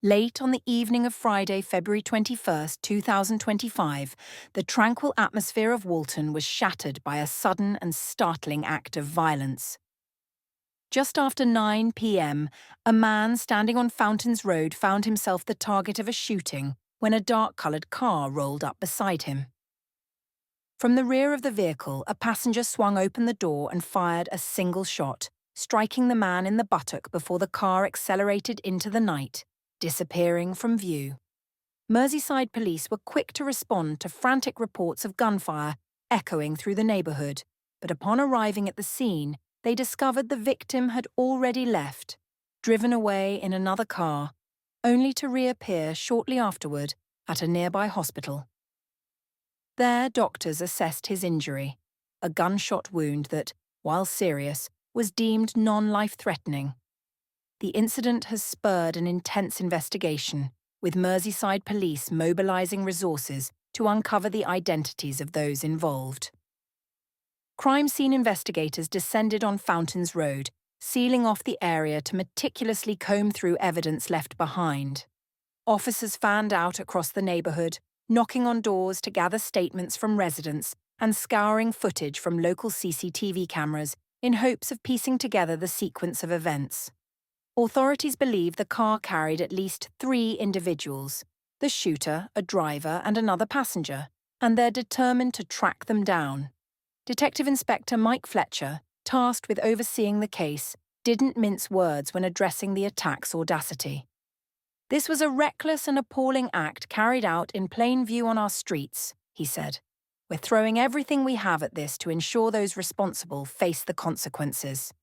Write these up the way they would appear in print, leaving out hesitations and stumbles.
Late on the evening of Friday, February 21st, 2025, the tranquil atmosphere of Walton was shattered by a sudden and startling act of violence. Just after 9 p.m., a man standing on Fountains Road found himself the target of a shooting when a dark-coloured car rolled up beside him. From the rear of the vehicle, a passenger swung open the door and fired a single shot, striking the man in the buttock before the car accelerated into the night, disappearing from view. Merseyside police were quick to respond to frantic reports of gunfire echoing through the neighbourhood, but upon arriving at the scene, they discovered the victim had already left, driven away in another car, only to reappear shortly afterward at a nearby hospital. There, doctors assessed his injury, a gunshot wound that, while serious, was deemed non-life-threatening. The incident has spurred an intense investigation, with Merseyside police mobilising resources to uncover the identities of those involved. Crime scene investigators descended on Fountains Road, sealing off the area to meticulously comb through evidence left behind. Officers fanned out across the neighbourhood, knocking on doors to gather statements from residents and scouring footage from local CCTV cameras in hopes of piecing together the sequence of events. Authorities believe the car carried at least 3 individuals, the shooter, a driver, and another passenger, and they're determined to track them down. Detective Inspector Mike Fletcher, tasked with overseeing the case, didn't mince words when addressing the attack's audacity. "This was a reckless and appalling act carried out in plain view on our streets," he said. "We're throwing everything we have at this to ensure those responsible face the consequences."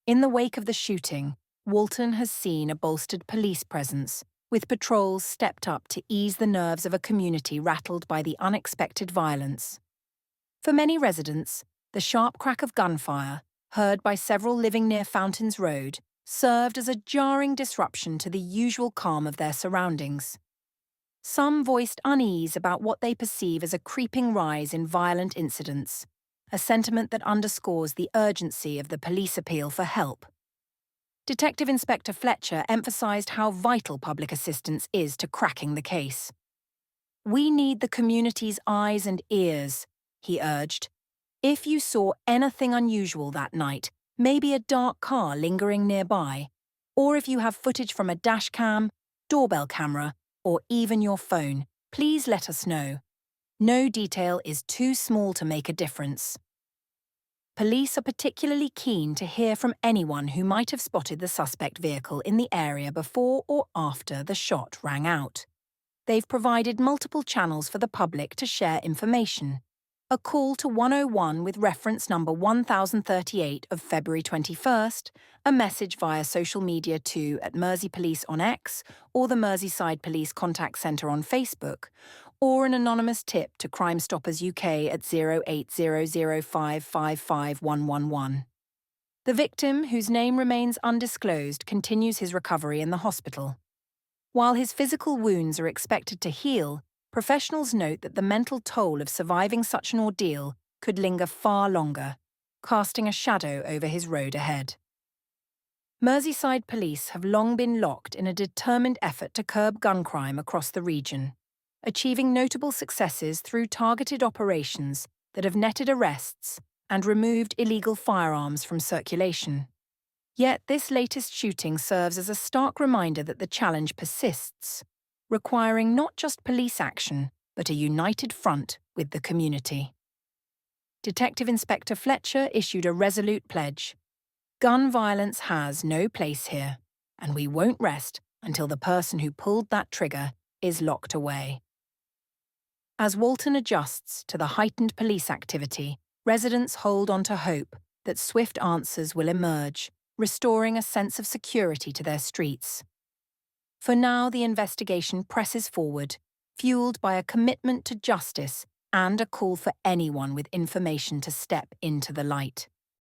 In the wake of the shooting, Walton has seen a bolstered police presence, with patrols stepped up to ease the nerves of a community rattled by the unexpected violence. For many residents, the sharp crack of gunfire, heard by several living near Fountains Road, served as a jarring disruption to the usual calm of their surroundings. Some voiced unease about what they perceive as a creeping rise in violent incidents, a sentiment that underscores the urgency of the police appeal for help. Detective Inspector Fletcher emphasised how vital public assistance is to cracking the case. "We need the community's eyes and ears," he urged. "If you saw anything unusual that night, maybe a dark car lingering nearby, or if you have footage from a dash cam, doorbell camera, or even your phone, please let us know. No detail is too small to make a difference." Police are particularly keen to hear from anyone who might have spotted the suspect vehicle in the area before or after the shot rang out. They've provided multiple channels for the public to share information. A call to 101 with reference number 1038 of February 21st, a message via social media to @Mersey Police on X or the Merseyside Police Contact Centre on Facebook, or an anonymous tip to Crime Stoppers UK at 08005555111. The victim, whose name remains undisclosed, continues his recovery in the hospital. While his physical wounds are expected to heal, professionals note that the mental toll of surviving such an ordeal could linger far longer, casting a shadow over his road ahead. Merseyside police have long been locked in a determined effort to curb gun crime across the region, achieving notable successes through targeted operations that have netted arrests and removed illegal firearms from circulation. Yet this latest shooting serves as a stark reminder that the challenge persists, requiring not just police action, but a united front with the community. Detective Inspector Fletcher issued a resolute pledge. "Gun violence has no place here, and we won't rest until the person who pulled that trigger is locked away." As Walton adjusts to the heightened police activity, residents hold on to hope that swift answers will emerge, restoring a sense of security to their streets. For now, the investigation presses forward, fueled by a commitment to justice and a call for anyone with information to step into the light.